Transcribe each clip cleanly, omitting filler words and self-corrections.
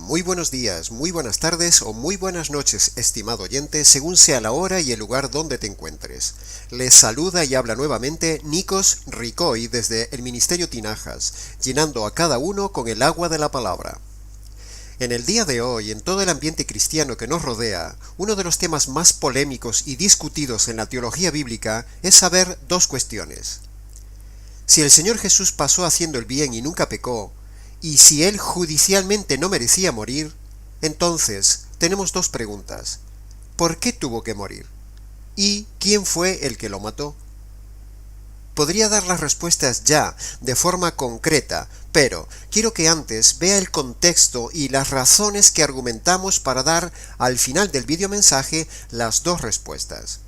Muy buenos días, muy buenas tardes o muy buenas noches, estimado oyente, según sea la hora y el lugar donde te encuentres. Les saluda y habla nuevamente Nikos Ricoy desde el Ministerio Tinajas, llenando a cada uno con el agua de la palabra. En el día de hoy, en todo el ambiente cristiano que nos rodea, uno de los temas más polémicos y discutidos en la teología bíblica es saber dos cuestiones. Si el Señor Jesús pasó haciendo el bien y nunca pecó, y si Él judicialmente no merecía morir, entonces tenemos dos preguntas. ¿Por qué tuvo que morir? ¿Y quién fue el que lo mató? Podría dar las respuestas ya, de forma concreta, pero quiero que antes vea el contexto y las razones que argumentamos para dar al final del videomensaje las dos respuestas.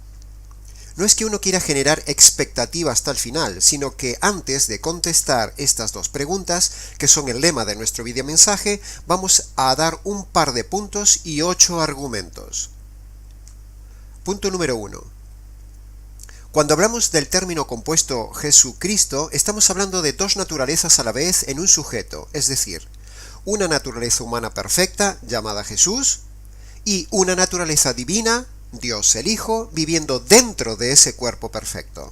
No es que uno quiera generar expectativa hasta el final, sino que antes de contestar estas dos preguntas, que son el lema de nuestro videomensaje, vamos a dar un par de puntos y 8 argumentos. Punto número 1. Cuando hablamos del término compuesto Jesucristo, estamos hablando de dos naturalezas a la vez en un sujeto, es decir, una naturaleza humana perfecta, llamada Jesús, y una naturaleza divina, Dios el Hijo, viviendo dentro de ese cuerpo perfecto.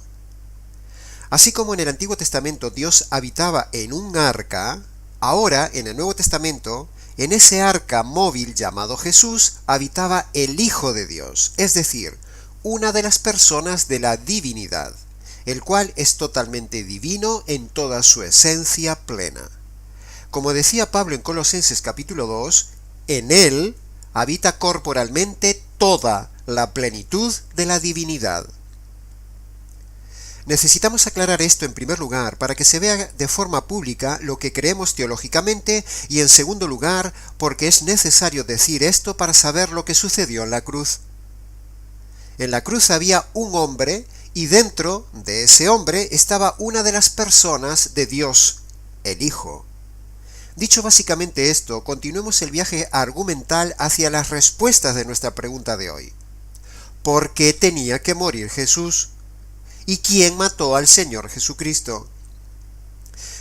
Así como en el Antiguo Testamento Dios habitaba en un arca, ahora en el Nuevo Testamento, en ese arca móvil llamado Jesús, habitaba el Hijo de Dios, es decir, una de las personas de la divinidad, el cual es totalmente divino en toda su esencia plena. Como decía Pablo en Colosenses capítulo 2, en él habita corporalmente toda la plenitud de la divinidad. Necesitamos aclarar esto en primer lugar para que se vea de forma pública lo que creemos teológicamente y en segundo lugar porque es necesario decir esto para saber lo que sucedió en la cruz. En la cruz había un hombre y dentro de ese hombre estaba una de las personas de Dios, el Hijo. Dicho básicamente esto, continuemos el viaje argumental hacia las respuestas de nuestra pregunta de hoy. ¿Por qué tenía que morir Jesús? ¿Y quién mató al Señor Jesucristo?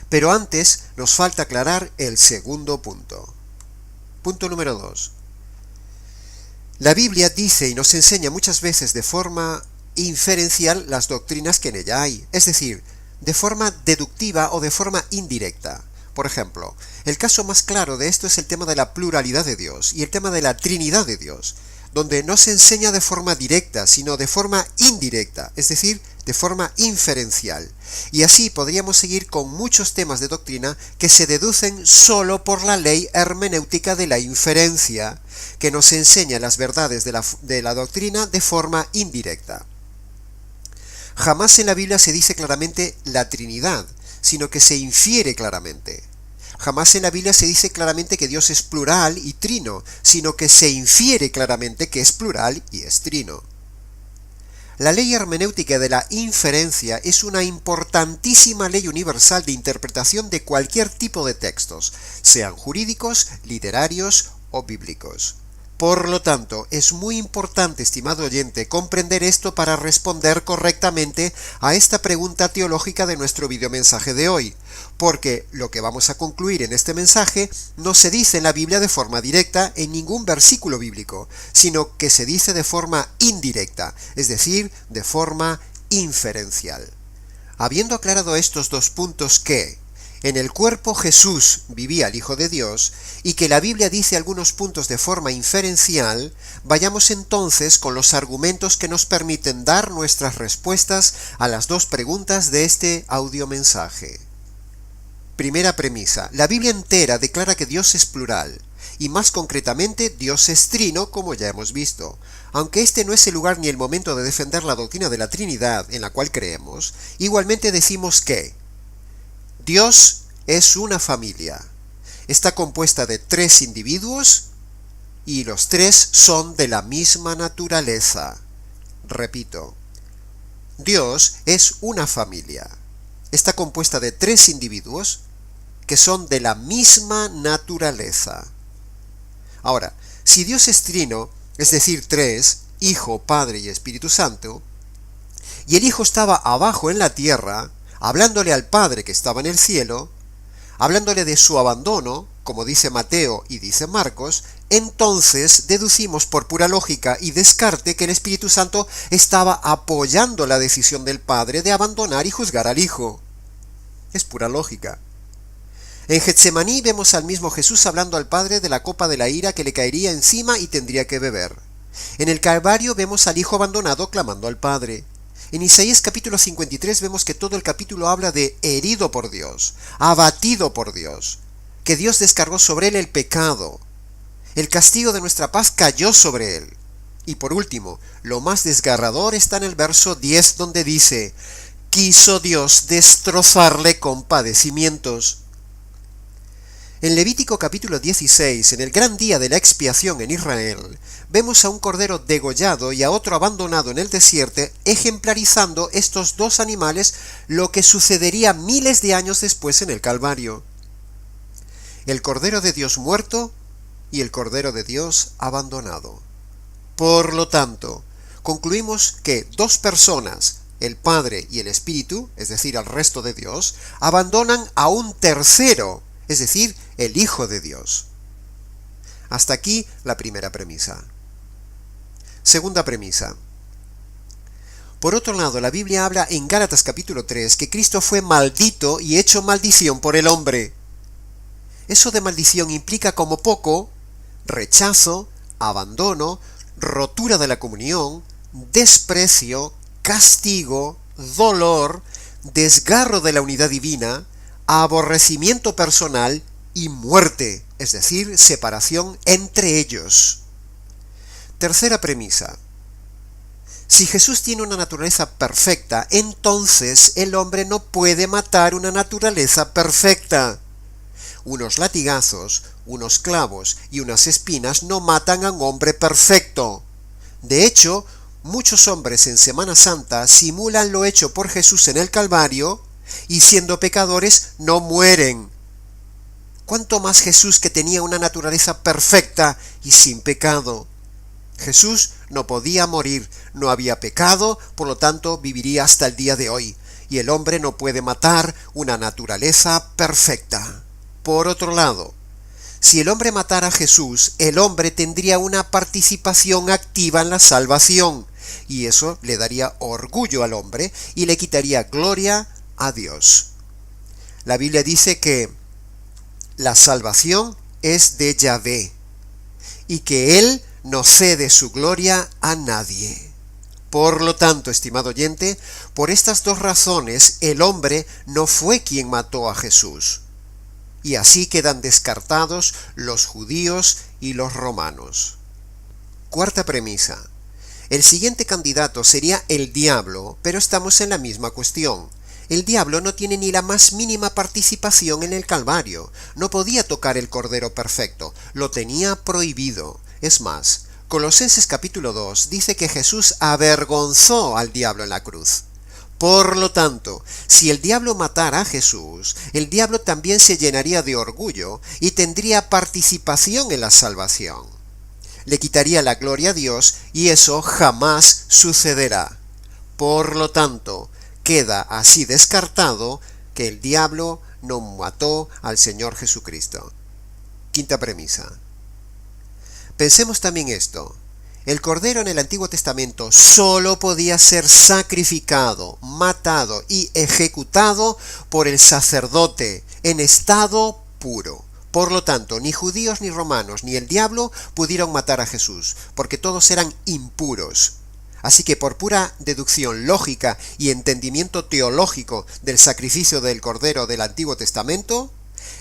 Pero antes nos falta aclarar el segundo punto. Punto número 2. La Biblia dice y nos enseña muchas veces de forma inferencial las doctrinas que en ella hay, es decir, de forma deductiva o de forma indirecta. Por ejemplo, el caso más claro de esto es el tema de la pluralidad de Dios y el tema de la Trinidad de Dios, donde no se enseña de forma directa, sino de forma indirecta, es decir, de forma inferencial. Y así podríamos seguir con muchos temas de doctrina que se deducen solo por la ley hermenéutica de la inferencia, que nos enseña las verdades de la doctrina de forma indirecta. Jamás en la Biblia se dice claramente la Trinidad, sino que se infiere claramente. Jamás en la Biblia se dice claramente que Dios es plural y trino, sino que se infiere claramente que es plural y es trino. La ley hermenéutica de la inferencia es una importantísima ley universal de interpretación de cualquier tipo de textos, sean jurídicos, literarios o bíblicos. Por lo tanto, es muy importante, estimado oyente, comprender esto para responder correctamente a esta pregunta teológica de nuestro videomensaje de hoy, porque lo que vamos a concluir en este mensaje no se dice en la Biblia de forma directa en ningún versículo bíblico, sino que se dice de forma indirecta, es decir, de forma inferencial. Habiendo aclarado estos dos puntos que en el cuerpo Jesús vivía el Hijo de Dios, y que la Biblia dice algunos puntos de forma inferencial, vayamos entonces con los argumentos que nos permiten dar nuestras respuestas a las dos preguntas de este audiomensaje. Primera premisa. La Biblia entera declara que Dios es plural, y más concretamente Dios es trino, como ya hemos visto. Aunque este no es el lugar ni el momento de defender la doctrina de la Trinidad en la cual creemos, igualmente decimos que Dios es una familia. Está compuesta de 3 individuos y los 3 son de la misma naturaleza. Repito, Dios es una familia. Está compuesta de 3 individuos que son de la misma naturaleza. Ahora, si Dios es trino, es decir, 3, Hijo, Padre y Espíritu Santo, y el Hijo estaba abajo en la tierra, hablándole al Padre que estaba en el cielo, hablándole de su abandono, como dice Mateo y dice Marcos, entonces deducimos por pura lógica y descarte que el Espíritu Santo estaba apoyando la decisión del Padre de abandonar y juzgar al Hijo. Es pura lógica. En Getsemaní vemos al mismo Jesús hablando al Padre de la copa de la ira que le caería encima y tendría que beber. En el Calvario vemos al Hijo abandonado clamando al Padre. En Isaías capítulo 53 vemos que todo el capítulo habla de herido por Dios, abatido por Dios, que Dios descargó sobre él el pecado. El castigo de nuestra paz cayó sobre él. Y por último, lo más desgarrador está en el verso 10 donde dice, quiso Dios destrozarle con padecimientos. En Levítico capítulo 16, en el gran día de la expiación en Israel, vemos a un cordero degollado y a otro abandonado en el desierto, ejemplarizando estos dos animales lo que sucedería miles de años después en el Calvario. El Cordero de Dios muerto y el Cordero de Dios abandonado. Por lo tanto, concluimos que dos personas, el Padre y el Espíritu, es decir, al resto de Dios, abandonan a un tercero, es decir, el Hijo de Dios. Hasta aquí la primera premisa. Segunda premisa. Por otro lado, la Biblia habla en Gálatas capítulo 3 que Cristo fue maldito y hecho maldición por el hombre. Eso de maldición implica como poco rechazo, abandono, rotura de la comunión, desprecio, castigo, dolor, desgarro de la unidad divina, aborrecimiento personal y muerte, es decir, separación entre ellos. Tercera premisa. Si Jesús tiene una naturaleza perfecta, entonces el hombre no puede matar una naturaleza perfecta. Unos latigazos, unos clavos y unas espinas no matan a un hombre perfecto. De hecho, muchos hombres en Semana Santa simulan lo hecho por Jesús en el Calvario y siendo pecadores no mueren. ¿Cuánto más Jesús que tenía una naturaleza perfecta y sin pecado? Jesús no podía morir, no había pecado, por lo tanto viviría hasta el día de hoy, y el hombre no puede matar una naturaleza perfecta. Por otro lado, si el hombre matara a Jesús, el hombre tendría una participación activa en la salvación, y eso le daría orgullo al hombre y le quitaría gloria a Dios. La Biblia dice que la salvación es de Yahvé, y que Él no cede su gloria a nadie. Por lo tanto, estimado oyente, por estas dos razones el hombre no fue quien mató a Jesús. Y así quedan descartados los judíos y los romanos. Cuarta premisa. El siguiente candidato sería el diablo, pero estamos en la misma cuestión. El diablo no tiene ni la más mínima participación en el Calvario. No podía tocar el Cordero perfecto, lo tenía prohibido. Es más, Colosenses capítulo 2 dice que Jesús avergonzó al diablo en la cruz. Por lo tanto, si el diablo matara a Jesús, el diablo también se llenaría de orgullo y tendría participación en la salvación. Le quitaría la gloria a Dios y eso jamás sucederá. Por lo tanto, queda así descartado que el diablo no mató al Señor Jesucristo. Quinta premisa. Pensemos también esto. El cordero en el Antiguo Testamento solo podía ser sacrificado, matado y ejecutado por el sacerdote en estado puro. Por lo tanto, ni judíos ni romanos ni el diablo pudieron matar a Jesús, porque todos eran impuros. Así que por pura deducción lógica y entendimiento teológico del sacrificio del Cordero del Antiguo Testamento,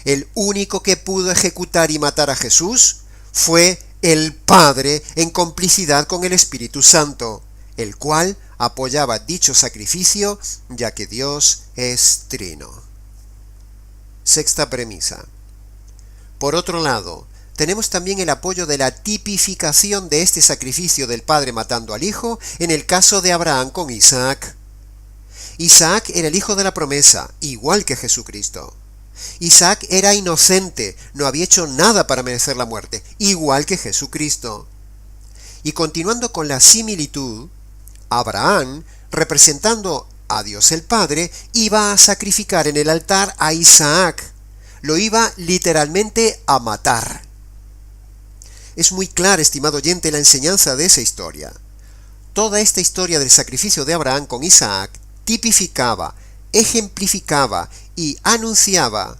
el único que pudo ejecutar y matar a Jesús fue el Padre en complicidad con el Espíritu Santo, el cual apoyaba dicho sacrificio, ya que Dios es trino. Sexta premisa. Por otro lado, tenemos también el apoyo de la tipificación de este sacrificio del Padre matando al Hijo en el caso de Abraham con Isaac. Isaac era el hijo de la promesa, igual que Jesucristo. Isaac era inocente, no había hecho nada para merecer la muerte, igual que Jesucristo. Y continuando con la similitud, Abraham, representando a Dios el Padre, iba a sacrificar en el altar a Isaac. lo iba literalmente a matar. Es muy clara, estimado oyente, la enseñanza de esa historia. Toda esta historia del sacrificio de Abraham con Isaac tipificaba, ejemplificaba y anunciaba,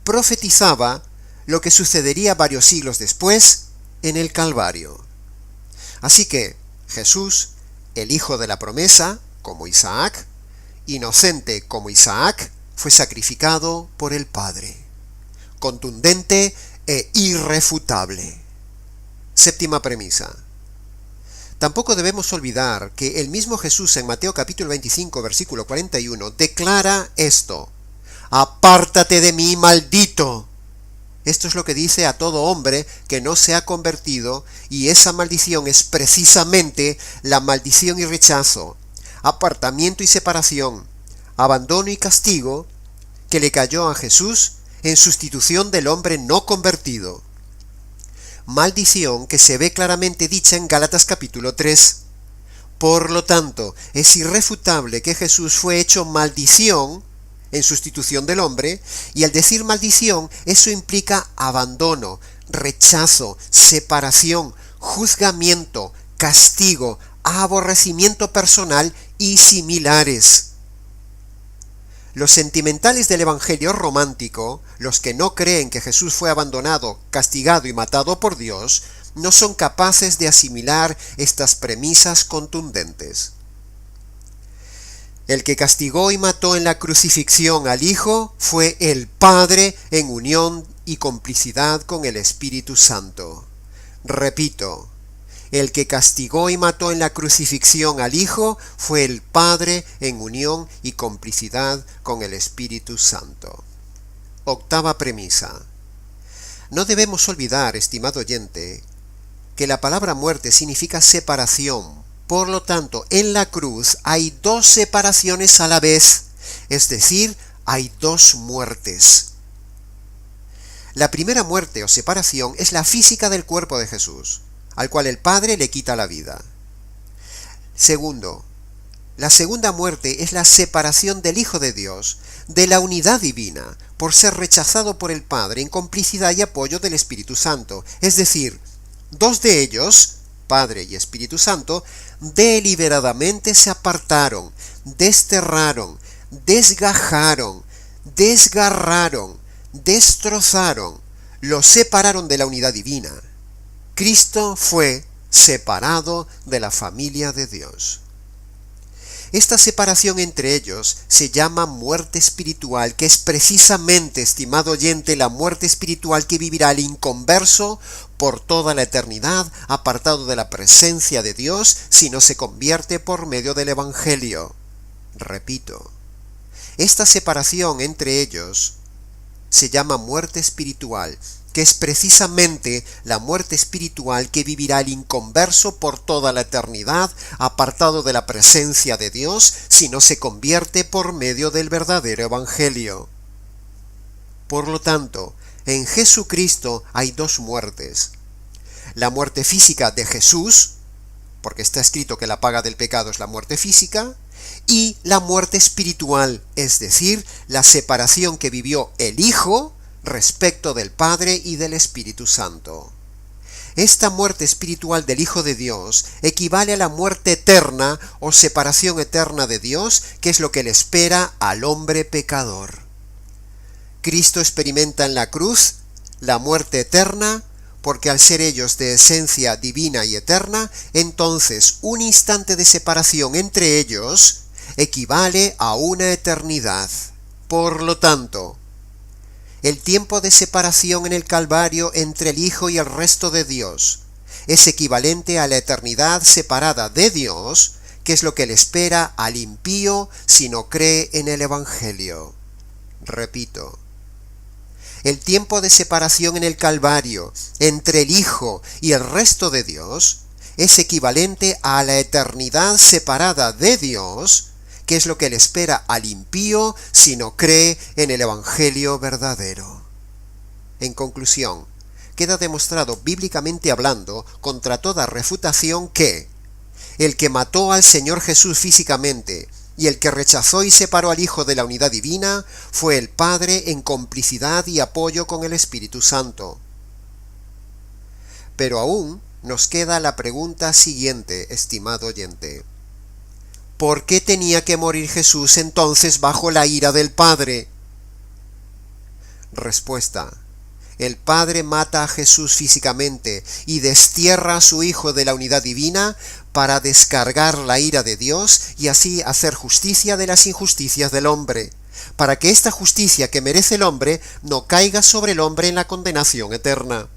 profetizaba lo que sucedería varios siglos después en el Calvario. Así que Jesús, el hijo de la promesa, como Isaac, inocente como Isaac, fue sacrificado por el Padre. Contundente e irrefutable. Séptima premisa. Tampoco debemos olvidar que el mismo Jesús en Mateo capítulo 25, versículo 41, declara esto: «Apártate de mí, maldito». Esto es lo que dice a todo hombre que no se ha convertido, y esa maldición es precisamente la maldición y rechazo, apartamiento y separación, abandono y castigo que le cayó a Jesús en sustitución del hombre no convertido. Maldición que se ve claramente dicha en Gálatas capítulo 3. Por lo tanto, es irrefutable que Jesús fue hecho maldición en sustitución del hombre, y al decir maldición, eso implica abandono, rechazo, separación, juzgamiento, castigo, aborrecimiento personal y similares. Los sentimentales del Evangelio romántico, los que no creen que Jesús fue abandonado, castigado y matado por Dios, no son capaces de asimilar estas premisas contundentes. El que castigó y mató en la crucifixión al Hijo fue el Padre en unión y complicidad con el Espíritu Santo. Repito, el que castigó y mató en la crucifixión al Hijo fue el Padre en unión y complicidad con el Espíritu Santo. Octava premisa. No debemos olvidar, estimado oyente, que la palabra muerte significa separación. Por lo tanto, en la cruz hay dos separaciones a la vez, es decir, hay dos muertes. La primera muerte o separación es la física del cuerpo de Jesús, al cual el Padre le quita la vida. Segundo, la segunda muerte es la separación del Hijo de Dios de la unidad divina, por ser rechazado por el Padre en complicidad y apoyo del Espíritu Santo. Es decir, dos de ellos, Padre y Espíritu Santo, deliberadamente se apartaron, desterraron, desgajaron, desgarraron, destrozaron, los separaron de la unidad divina. Cristo fue separado de la familia de Dios. Esta separación entre ellos se llama muerte espiritual, que es precisamente, estimado oyente, la muerte espiritual que vivirá el inconverso por toda la eternidad, apartado de la presencia de Dios, si no se convierte por medio del Evangelio. Repito, esta separación entre ellos se llama muerte espiritual, que es precisamente la muerte espiritual que vivirá el inconverso por toda la eternidad, apartado de la presencia de Dios, si no se convierte por medio del verdadero Evangelio. Por lo tanto, en Jesucristo hay dos muertes. La muerte física de Jesús, porque está escrito que la paga del pecado es la muerte física, y la muerte espiritual, es decir, la separación que vivió el Hijo respecto del Padre y del Espíritu Santo. Esta muerte espiritual del Hijo de Dios equivale a la muerte eterna o separación eterna de Dios, que es lo que le espera al hombre pecador. Cristo experimenta en la cruz la muerte eterna, porque al ser ellos de esencia divina y eterna, entonces un instante de separación entre ellos equivale a una eternidad. Por lo tanto, el tiempo de separación en el Calvario entre el Hijo y el resto de Dios es equivalente a la eternidad separada de Dios, que es lo que le espera al impío si no cree en el Evangelio. Repito, el tiempo de separación en el Calvario entre el Hijo y el resto de Dios es equivalente a la eternidad separada de Dios, que es lo que le espera al impío si no cree en el Evangelio verdadero. En conclusión, queda demostrado bíblicamente hablando, contra toda refutación, que el que mató al Señor Jesús físicamente y el que rechazó y separó al Hijo de la unidad divina fue el Padre en complicidad y apoyo con el Espíritu Santo. Pero aún nos queda la pregunta siguiente, estimado oyente. ¿Por qué tenía que morir Jesús entonces bajo la ira del Padre? Respuesta. El Padre mata a Jesús físicamente y destierra a su Hijo de la unidad divina para descargar la ira de Dios y así hacer justicia de las injusticias del hombre, para que esta justicia que merece el hombre no caiga sobre el hombre en la condenación eterna.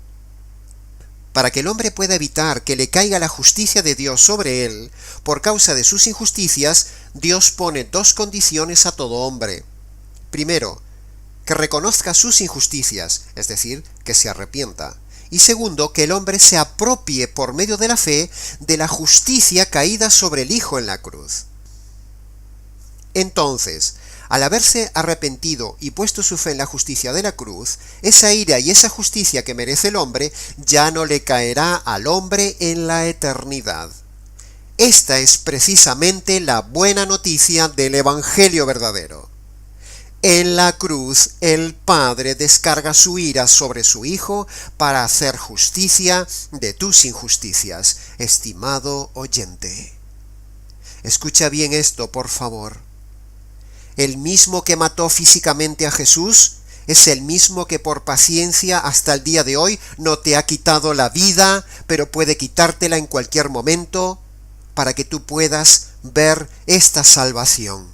Para que el hombre pueda evitar que le caiga la justicia de Dios sobre él, por causa de sus injusticias, Dios pone dos condiciones a todo hombre. Primero, que reconozca sus injusticias, es decir, que se arrepienta. Y segundo, que el hombre se apropie por medio de la fe de la justicia caída sobre el Hijo en la cruz. Entonces, al haberse arrepentido y puesto su fe en la justicia de la cruz, esa ira y esa justicia que merece el hombre ya no le caerá al hombre en la eternidad. Esta es precisamente la buena noticia del Evangelio verdadero. En la cruz el Padre descarga su ira sobre su Hijo para hacer justicia de tus injusticias, estimado oyente. Escucha bien esto, por favor. El mismo que mató físicamente a Jesús es el mismo que por paciencia hasta el día de hoy no te ha quitado la vida, pero puede quitártela en cualquier momento para que tú puedas ver esta salvación.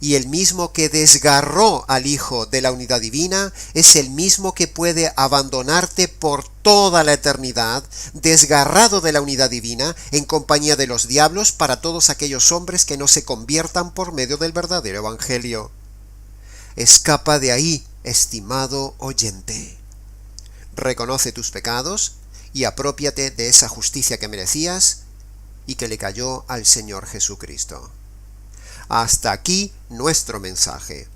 Y el mismo que desgarró al Hijo de la unidad divina es el mismo que puede abandonarte por toda la eternidad, desgarrado de la unidad divina, en compañía de los diablos para todos aquellos hombres que no se conviertan por medio del verdadero Evangelio. Escapa de ahí, estimado oyente. Reconoce tus pecados y aprópiate de esa justicia que merecías y que le cayó al Señor Jesucristo. Hasta aquí nuestro mensaje.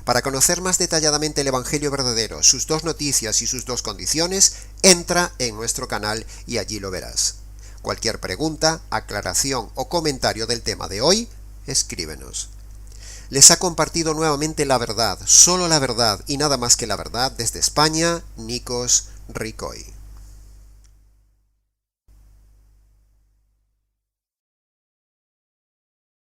Para conocer más detalladamente el Evangelio verdadero, sus dos noticias y sus dos condiciones, entra en nuestro canal y allí lo verás. Cualquier pregunta, aclaración o comentario del tema de hoy, escríbenos. Les ha compartido nuevamente la verdad, solo la verdad y nada más que la verdad desde España, Nikos Ricoy.